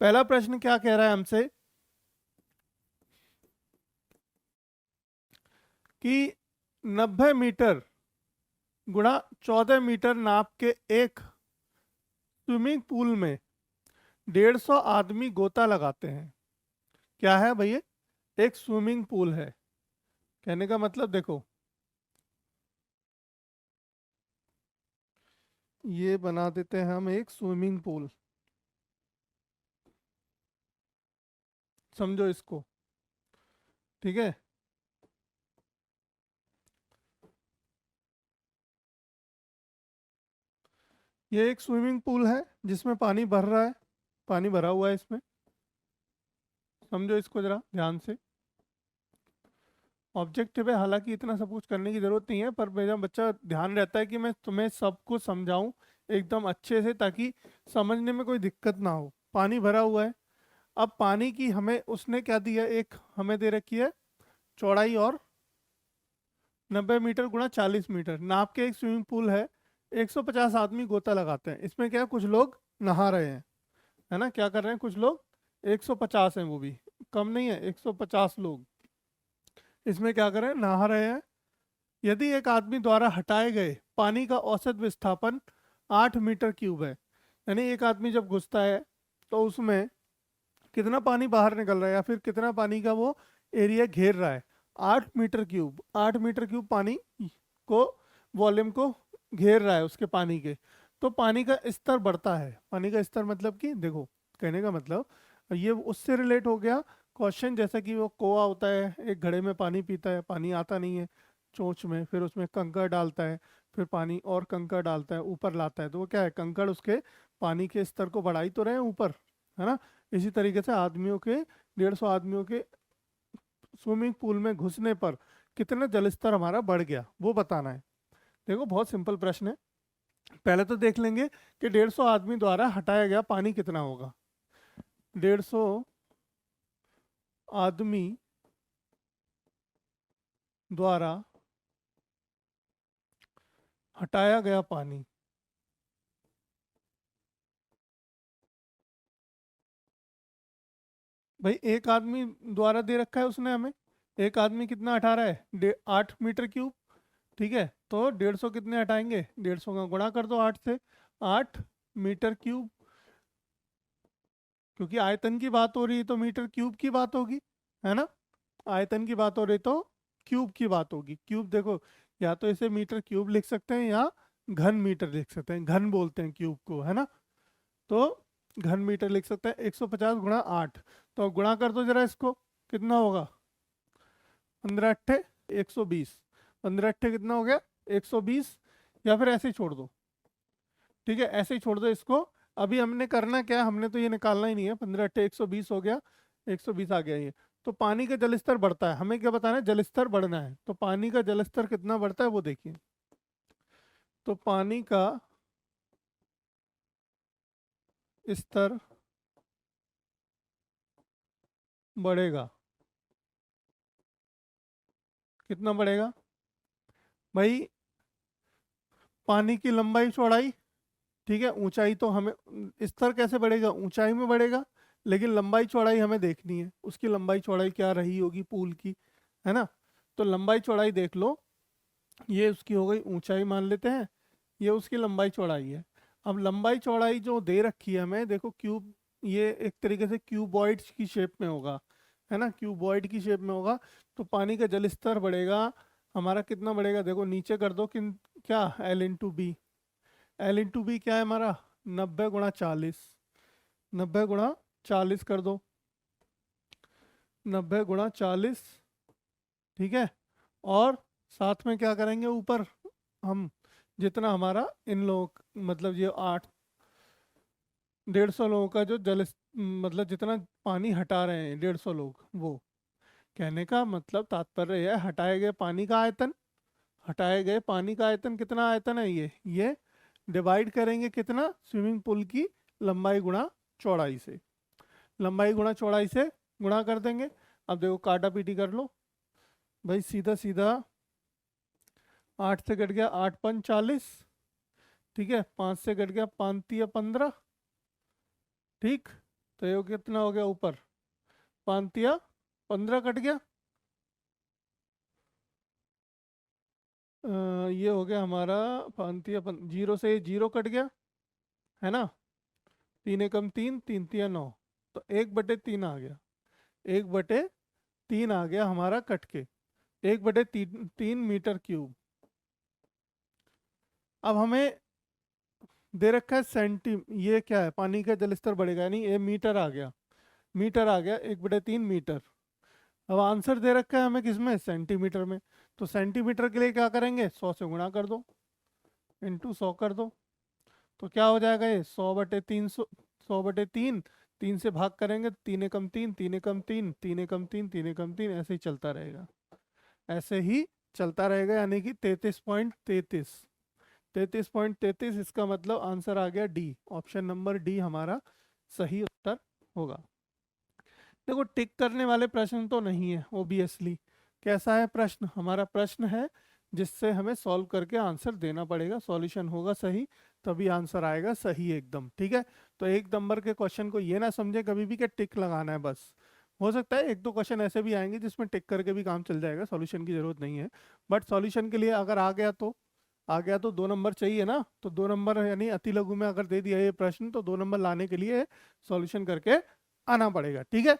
पहला प्रश्न क्या कह रहा है हमसे कि 90 मीटर गुणा 14 मीटर नाप के एक स्विमिंग पूल में 150 आदमी गोता लगाते हैं। क्या है भैया? एक स्विमिंग पूल है। कहने का मतलब देखो, ये बना देते हैं हम एक स्विमिंग पूल, समझो इसको। ठीक है, ये एक स्विमिंग पूल है जिसमें पानी भर रहा है, पानी भरा हुआ है इसमें। समझो इसको जरा ध्यान से। ऑब्जेक्टिव है, हालांकि इतना सब कुछ करने की जरूरत नहीं है, पर मेरा बच्चा ध्यान रहता है कि मैं तुम्हें सब कुछ समझाऊं एकदम अच्छे से, ताकि समझने में कोई दिक्कत ना हो। पानी भरा हुआ है। अब पानी की हमें उसने क्या दिया, एक हमें दे रखी है चौड़ाई, और 90 मीटर गुणा 40 मीटर नाप के एक स्विमिंग पूल है। 150 आदमी गोता लगाते हैं इसमें। क्या कुछ लोग नहा रहे हैं, है ना? क्या कर रहे हैं कुछ लोग? 150 हैं, वो भी कम नहीं है, 150 लोग इसमें क्या कर रहे हैं, नहा रहे हैं। यदि एक आदमी द्वारा हटाए गए पानी का औसत विस्थापन 8 मीटर क्यूब है, यानी एक आदमी जब घुसता है तो उसमें कितना पानी बाहर निकल रहा है, या फिर कितना पानी का वो एरिया घेर रहा है? 8 मीटर क्यूब। 8 मीटर क्यूब पानी को, वॉल्यूम को घेर रहा है उसके पानी के। तो पानी का स्तर बढ़ता है। पानी का स्तर मतलब कि देखो, कहने का मतलब ये उससे रिलेट हो गया क्वेश्चन, जैसा कि वो कोआ होता है, एक घड़े में पानी पीता है, पानी आता नहीं है चोंच में, फिर उसमें कंकड़ डालता है, फिर पानी और कंकड़ डालता है, ऊपर लाता है, तो वो क्या है, कंकड़ उसके पानी के स्तर को बढ़ा ही तो रहे हैं ऊपर, है ना? इसी तरीके से आदमियों के, 150 आदमियों के स्विमिंग पूल में घुसने पर कितना जलस्तर हमारा बढ़ गया, वो बताना है। देखो बहुत सिंपल प्रश्न है। पहले तो देख लेंगे कि 150 आदमी द्वारा हटाया गया पानी कितना होगा। 150 आदमी द्वारा हटाया गया पानी, भाई एक आदमी द्वारा दे रखा है उसने हमें। एक आदमी कितना हटा रहा है? 8 मीटर क्यूब। ठीक है, तो 150 कितने हटाएंगे? 150 का गुणा कर दो 8 से। 8 मीटर क्यूब, क्योंकि आयतन की बात हो रही है तो मीटर क्यूब की बात होगी, है ना? आयतन की बात हो रही तो क्यूब की बात होगी। क्यूब देखो, या तो इसे मीटर क्यूब लिख सकते हैं या घन मीटर लिख सकते हैं, घन बोलते हैं क्यूब को, है ना? तो घन मीटर लिख सकते हैं। 150 गुणा 8, तो गुणा कर दो जरा इसको, कितना होगा? 15 अट्ठे 120। 15 अट्ठे कितना हो गया? 120। या फिर ऐसे ही छोड़ दो। ठीक है, ऐसे ही छोड़ दो इसको। अभी हमने करना क्या है, हमने तो ये निकालना ही नहीं है। 15 अट्ठे 120 हो गया, 120 आ गया ये। तो पानी का जलस्तर बढ़ता है, हमें क्या बताना है? जलस्तर बढ़ना है। तो पानी का जलस्तर कितना बढ़ता है वो देखिए। तो पानी का स्तर बढ़ेगा। कितना बढ़ेगा भाई? पानी की लंबाई चौड़ाई, ठीक है, ऊंचाई तो हमें, स्तर कैसे बढ़ेगा? ऊंचाई में बढ़ेगा, लेकिन लंबाई चौड़ाई हमें देखनी है, उसकी लंबाई चौड़ाई क्या रही होगी पूल की, है ना? तो लंबाई चौड़ाई देख लो, ये उसकी हो गई ऊंचाई मान लेते हैं, ये उसकी लंबाई चौड़ाई है। अब लंबाई चौड़ाई जो दे रखी है हमें, देखो क्यूब, ये एक तरीके से क्यूबॉइड की शेप में होगा, है ना? क्यूबॉइड की शेप में होगा। तो पानी का जल स्तर बढ़ेगा हमारा, कितना बढ़ेगा? देखो नीचे कर दो, किन, क्या, L/B। L/B क्या है हमारा? 90 गुणा 40। 90 गुणा 40 कर दो, 90 गुणा 40। ठीक है, और साथ में क्या करेंगे ऊपर हम, जितना हमारा इन लोग, मतलब ये 150 लोगों का जो मतलब जितना पानी हटा रहे हैं 150 लोग, वो, कहने का मतलब तात्पर्य है हटाए गए पानी का आयतन। हटाए गए पानी का आयतन, कितना आयतन है ये डिवाइड करेंगे कितना? स्विमिंग पूल की लंबाई गुणा चौड़ाई से। लंबाई गुणा चौड़ाई से गुणा कर देंगे। अब देखो काटा पीटी कर लो भाई, सीधा सीधा 8 से कट गया 8 × 5 = 40। ठीक है, 5 से कट गया 5 × 3 = 15। ठीक, तो ये कितना हो गया ऊपर, 5 15 कट गया। ये हो गया हमारा 0 से 0 कट गया, है ना। 3 एकम 3, 3 तिया 9, तो 1/3 आ गया। 1/3 आ गया हमारा कट के, 1/3 मीटर क्यूब। अब हमें दे रखा है ये क्या है, पानी का जल स्तर बढ़ेगा, यानी ये मीटर आ गया, मीटर आ गया 1/3 मीटर। अब आंसर दे रखा है हमें किसमें, सेंटीमीटर में। तो सेंटीमीटर के लिए क्या करेंगे, 100 से गुणा कर दो, इंटू 100 कर दो। तो क्या हो जाएगा ये 100/300, 100/3, 3 से भाग करेंगे, 3 एकम 3, 3 एकम 3, 3 एकम 3, 3 एकम 3, ऐसे ही चलता रहेगा, ऐसे ही चलता रहेगा, यानी कि 33.33, 33.33। इसका मतलब आंसर आ गया डी, ऑप्शन नंबर डी हमारा सही उत्तर होगा। देखो टिक करने वाले प्रश्न तो नहीं है ओबियसली। कैसा है प्रश्न, हमारा प्रश्न है जिससे हमें सॉल्व करके आंसर देना पड़ेगा, सॉल्यूशन होगा सही तभी आंसर आएगा सही एकदम, ठीक है। तो 1 नंबर के क्वेश्चन को ये ना समझे कभी भी कि टिक लगाना है बस। हो सकता है 1-2 क्वेश्चन ऐसे भी आएंगे जिसमें टिक करके भी काम चल जाएगा, सॉल्यूशन की जरूरत नहीं है। बट सॉल्यूशन के लिए अगर आ गया तो 2 नंबर चाहिए ना, तो 2 नंबर यानी अति लघु में अगर दे दिया ये प्रश्न तो 2 नंबर लाने के लिए सॉल्यूशन करके आना पड़ेगा, ठीक है।